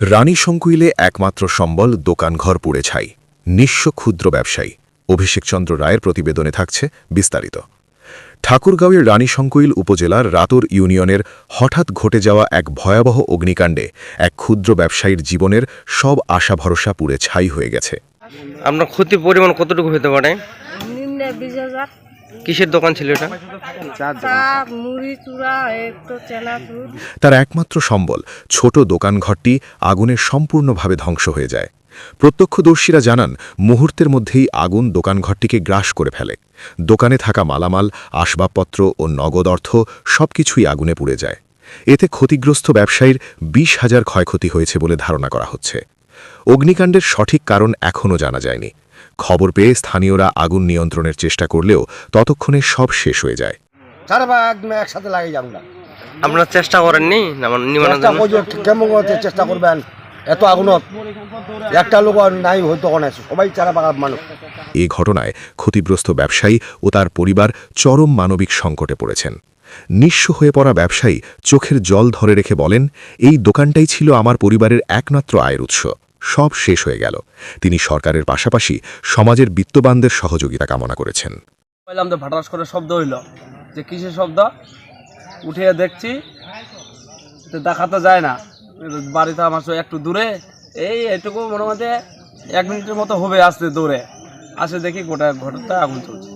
রানী শঙ্কুইলে একমাত্র সম্বল দোকানঘর পুড়ে ছাই। নিঃস্ব ক্ষুদ্র ব্যবসায়ী। অভিষেক চন্দ্র রায়ের প্রতিবেদনে থাকছে বিস্তারিত। ঠাকুরগাঁওয়ের রানী শঙ্কুইল উপজেলার রাতুর ইউনিয়নের হঠাৎ ঘটে যাওয়া এক ভয়াবহ অগ্নিকাণ্ডে এক ক্ষুদ্র ব্যবসায়ীর জীবনের সব আশা ভরসা পুড়ে ছাই হয়ে গেছে। আপনার ক্ষতির পরিমাণ কতটুকু হতে পারে? নিম্নে 20,000। কিসের দোকান ছিল এটা? চা, মুড়ি, চূড়া, একটু চেনাচুর। তার একমাত্র সম্বল ছোট দোকানঘরটি আগুনে সম্পূর্ণভাবে ধ্বংস হয়ে যায়। প্রত্যক্ষদর্শীরা জানান, মুহূর্তের মধ্যেই আগুন দোকানঘরটিকে গ্রাস করে ফেলে। দোকানে থাকা মালামাল, আসবাবপত্র ও নগদ অর্থ সবকিছুই আগুনে পুড়ে যায়। এতে ক্ষতিগ্রস্ত ব্যবসায়ীর 20,000 ক্ষয়ক্ষতি হয়েছে বলে ধারণা করা হচ্ছে। অগ্নিকাণ্ডের সঠিক কারণ এখনও জানা যায়নি। খবর পেয়ে স্থানীয়রা আগুন নিয়ন্ত্রণের চেষ্টা করলেও ততক্ষণে সব শেষ হয়ে যায়। একসাথে লাগিয়ে যাবো না। আপনারা চেষ্টা করেননি নিবানোর জন্য? কেমন চেষ্টা করবেন? এত আগুন একটা লোক নাই হয়তো অনেক সবাই চারা বাগান মানুষ। এই ঘটনায় ক্ষতিগ্রস্ত ব্যবসায়ী ও তার পরিবার চরম মানবিক সংকটে পড়েছেন। নিঃস্ব হয়ে পড়া ব্যবসায়ী চোখের জল ধরে রেখে বলেন, এই দোকানটাই ছিল আমার পরিবারের একমাত্র আয়ের উৎস। সব শেষ হয়ে গেল। তিনি সরকারের পাশাপাশি সমাজের বিত্তবানদের সহযোগিতা কামনা করেছেন। বললাম তো ভাটাস করে শব্দ হইল, যে কিসের শব্দ? উঠে দেখছি তো দেখা তো যায় না, বাড়িতে আমার একটু দূরে, এইটুকু মনে মধ্যে 1 মিনিটের মতো হবে আসতে দৌড়ে আসে দেখি গোটা ঘরটা আগুন চলছে।